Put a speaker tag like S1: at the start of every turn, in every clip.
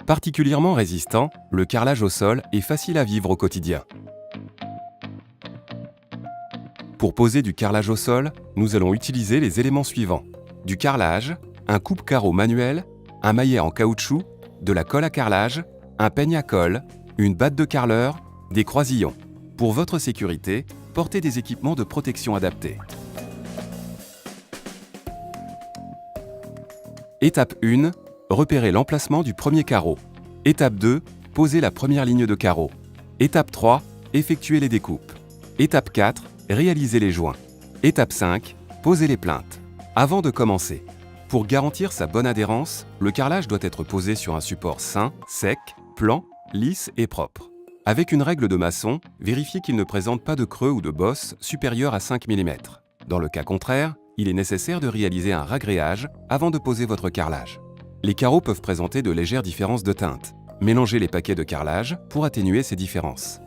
S1: Particulièrement résistant, le carrelage au sol est facile à vivre au quotidien. Pour poser du carrelage au sol, nous allons utiliser les éléments suivants. Du carrelage, un coupe-carreau manuel, un maillet en caoutchouc, de la colle à carrelage, un peigne à colle, une batte de carreleur, des croisillons. Pour votre sécurité, portez des équipements de protection adaptés. Étape 1. Repérez l'emplacement du premier carreau. Étape 2. Posez la première ligne de carreau. Étape 3. Effectuez les découpes. Étape 4. Réalisez les joints. Étape 5. Posez les plinthes. Avant de commencer, pour garantir sa bonne adhérence, le carrelage doit être posé sur un support sain, sec, plan, lisse et propre. Avec une règle de maçon, vérifiez qu'il ne présente pas de creux ou de bosses supérieurs à 5 mm. Dans le cas contraire, il est nécessaire de réaliser un ragréage avant de poser votre carrelage. Les carreaux peuvent présenter de légères différences de teinte. Mélangez les paquets de carrelage pour atténuer ces différences.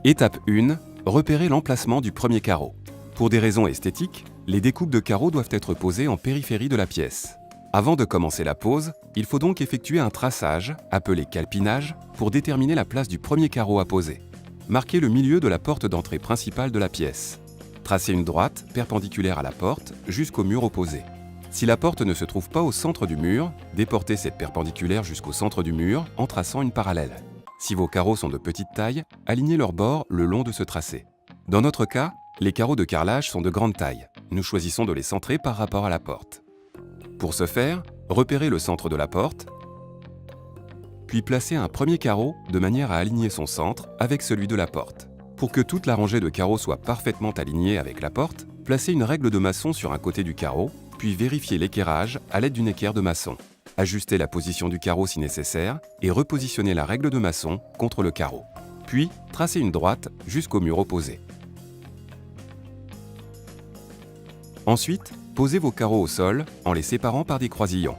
S1: Étape 1. Repérez l'emplacement du premier carreau. Pour des raisons esthétiques, les découpes de carreaux doivent être posées en périphérie de la pièce. Avant de commencer la pose, il faut donc effectuer un traçage, appelé calpinage, pour déterminer la place du premier carreau à poser. Marquez le milieu de la porte d'entrée principale de la pièce. Tracez une droite perpendiculaire à la porte jusqu'au mur opposé. Si la porte ne se trouve pas au centre du mur, déportez cette perpendiculaire jusqu'au centre du mur en traçant une parallèle. Si vos carreaux sont de petite taille, alignez leurs bords le long de ce tracé. Dans notre cas, les carreaux de carrelage sont de grande taille. Nous choisissons de les centrer par rapport à la porte. Pour ce faire, repérez le centre de la porte, puis placez un premier carreau de manière à aligner son centre avec celui de la porte. Pour que toute la rangée de carreaux soit parfaitement alignée avec la porte, placez une règle de maçon sur un côté du carreau, puis vérifiez l'équerrage à l'aide d'une équerre de maçon. Ajustez la position du carreau si nécessaire et repositionnez la règle de maçon contre le carreau. Puis, tracez une droite jusqu'au mur opposé. Ensuite, posez vos carreaux au sol en les séparant par des croisillons.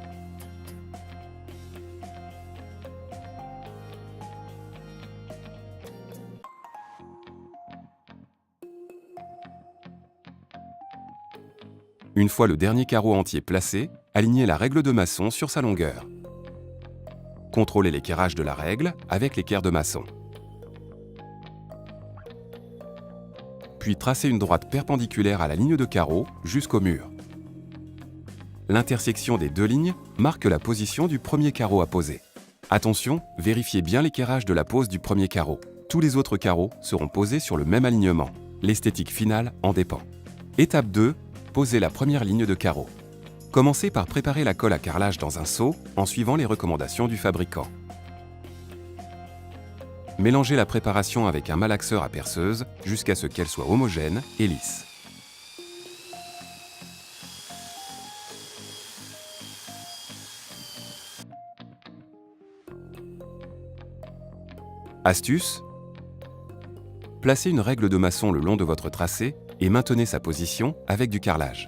S1: Une fois le dernier carreau entier placé, alignez la règle de maçon sur sa longueur. Contrôlez l'équerrage de la règle avec l'équerre de maçon. Puis tracez une droite perpendiculaire à la ligne de carreau jusqu'au mur. L'intersection des deux lignes marque la position du premier carreau à poser. Attention, vérifiez bien l'équerrage de la pose du premier carreau. Tous les autres carreaux seront posés sur le même alignement. L'esthétique finale en dépend. Étape 2. Posez la première ligne de carreau. Commencez par préparer la colle à carrelage dans un seau en suivant les recommandations du fabricant. Mélangez la préparation avec un malaxeur à perceuse jusqu'à ce qu'elle soit homogène et lisse. Astuce: placez une règle de maçon le long de votre tracé et maintenez sa position avec du carrelage.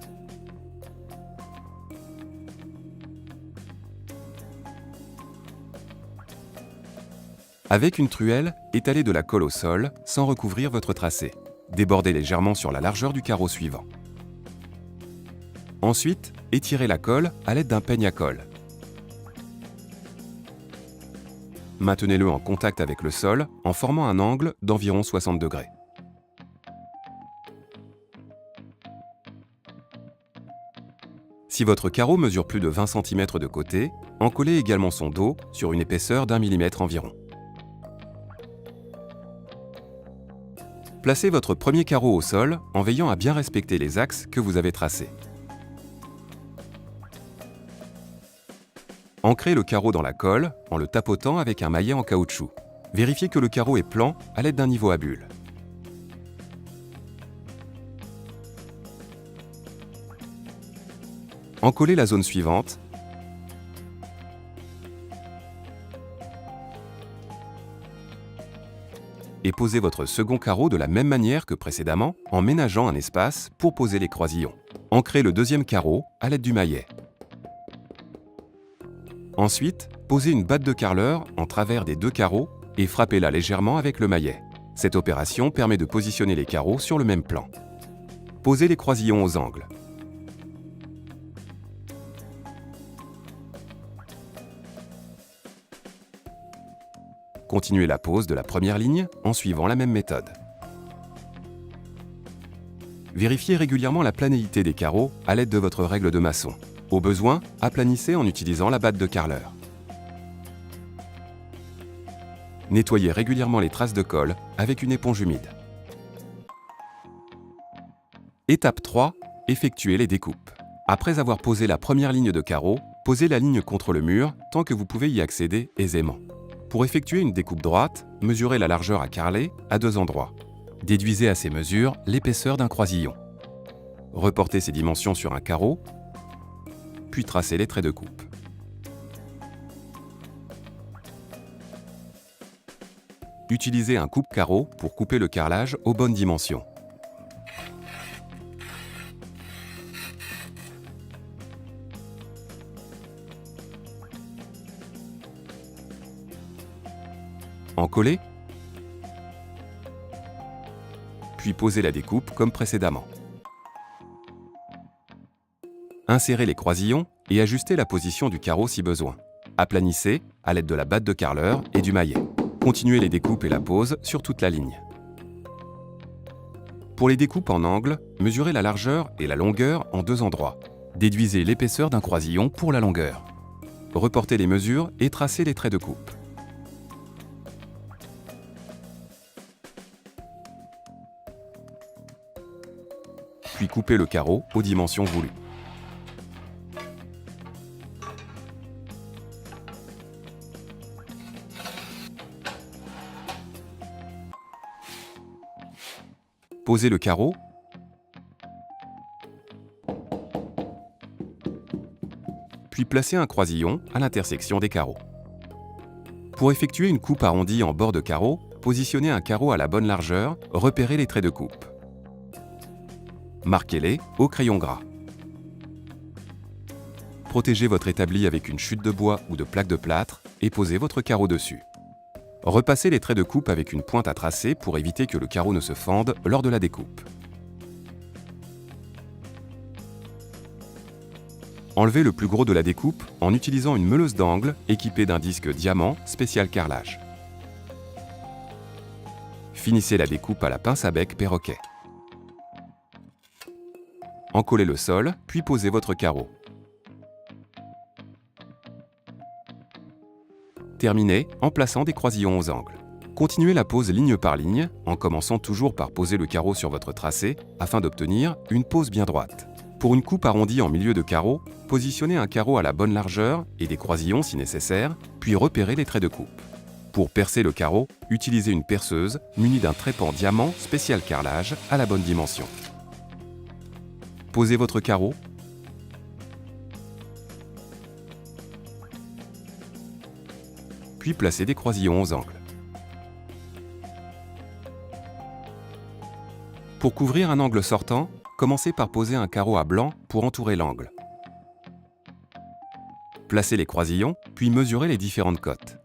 S1: Avec une truelle, étalez de la colle au sol sans recouvrir votre tracé. Débordez légèrement sur la largeur du carreau suivant. Ensuite, étirez la colle à l'aide d'un peigne à colle. Maintenez-le en contact avec le sol en formant un angle d'environ 60 degrés. Si votre carreau mesure plus de 20 cm de côté, encollez également son dos sur une épaisseur d'1 mm environ. Placez votre premier carreau au sol en veillant à bien respecter les axes que vous avez tracés. Ancrez le carreau dans la colle en le tapotant avec un maillet en caoutchouc. Vérifiez que le carreau est plan à l'aide d'un niveau à bulles. Encollez la zone suivante. Et posez votre second carreau de la même manière que précédemment en ménageant un espace pour poser les croisillons. Ancrez le deuxième carreau à l'aide du maillet. Ensuite, posez une batte de carreleur en travers des deux carreaux et frappez-la légèrement avec le maillet. Cette opération permet de positionner les carreaux sur le même plan. Posez les croisillons aux angles. Continuez la pose de la première ligne en suivant la même méthode. Vérifiez régulièrement la planéité des carreaux à l'aide de votre règle de maçon. Au besoin, aplanissez en utilisant la batte de carreleur. Nettoyez régulièrement les traces de colle avec une éponge humide. Étape 3. Effectuez les découpes. Après avoir posé la première ligne de carreaux, posez la ligne contre le mur tant que vous pouvez y accéder aisément. Pour effectuer une découpe droite, mesurez la largeur à carreler à 2 endroits. Déduisez à ces mesures l'épaisseur d'un croisillon. Reportez ces dimensions sur un carreau, puis tracez les traits de coupe. Utilisez un coupe-carreau pour couper le carrelage aux bonnes dimensions. Encollez, puis posez la découpe comme précédemment. Insérez les croisillons et ajustez la position du carreau si besoin. Aplanissez à l'aide de la batte de carreleur et du maillet. Continuez les découpes et la pose sur toute la ligne. Pour les découpes en angle, mesurez la largeur et la longueur en 2 endroits. Déduisez l'épaisseur d'un croisillon pour la longueur. Reportez les mesures et tracez les traits de coupe. Puis coupez le carreau aux dimensions voulues. Posez le carreau, puis placez un croisillon à l'intersection des carreaux. Pour effectuer une coupe arrondie en bord de carreau, positionnez un carreau à la bonne largeur, repérez les traits de coupe. Marquez-les au crayon gras. Protégez votre établi avec une chute de bois ou de plaque de plâtre et posez votre carreau dessus. Repassez les traits de coupe avec une pointe à tracer pour éviter que le carreau ne se fende lors de la découpe. Enlevez le plus gros de la découpe en utilisant une meuleuse d'angle équipée d'un disque diamant spécial carrelage. Finissez la découpe à la pince à bec perroquet. Encollez le sol, puis posez votre carreau. Terminez en plaçant des croisillons aux angles. Continuez la pose ligne par ligne, en commençant toujours par poser le carreau sur votre tracé, afin d'obtenir une pose bien droite. Pour une coupe arrondie en milieu de carreau, positionnez un carreau à la bonne largeur et des croisillons si nécessaire, puis repérez les traits de coupe. Pour percer le carreau, utilisez une perceuse munie d'un trépan diamant spécial carrelage à la bonne dimension. Posez votre carreau, puis placez des croisillons aux angles. Pour couvrir un angle sortant, commencez par poser un carreau à blanc pour entourer l'angle. Placez les croisillons, puis mesurez les différentes cotes.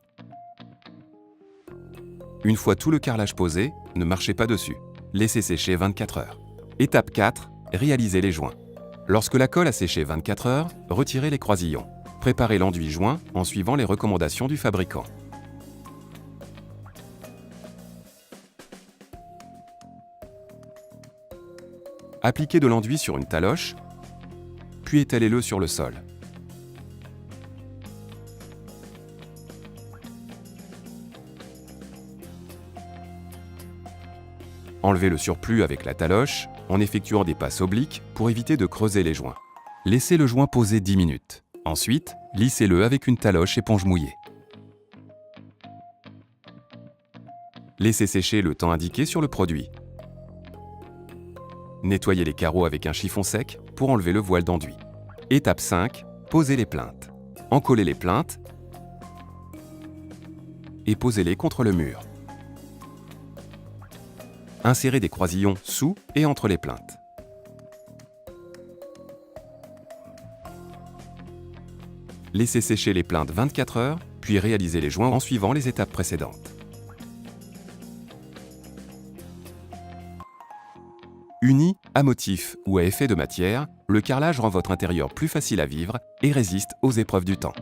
S1: Une fois tout le carrelage posé, ne marchez pas dessus. Laissez sécher 24 heures. Étape 4. Réalisez les joints. Lorsque la colle a séché 24 heures, retirez les croisillons. Préparez l'enduit joint en suivant les recommandations du fabricant. Appliquez de l'enduit sur une taloche, puis étalez-le sur le sol. Enlevez le surplus avec la taloche en effectuant des passes obliques pour éviter de creuser les joints. Laissez le joint poser 10 minutes. Ensuite, lissez-le avec une taloche éponge mouillée. Laissez sécher le temps indiqué sur le produit. Nettoyez les carreaux avec un chiffon sec pour enlever le voile d'enduit. Étape 5. Posez les plinthes. Encollez les plinthes et posez-les contre le mur. Insérez des croisillons sous et entre les plinthes. Laissez sécher les plinthes 24 heures, puis réalisez les joints en suivant les étapes précédentes. Uni à motif ou à effet de matière, le carrelage rend votre intérieur plus facile à vivre et résiste aux épreuves du temps.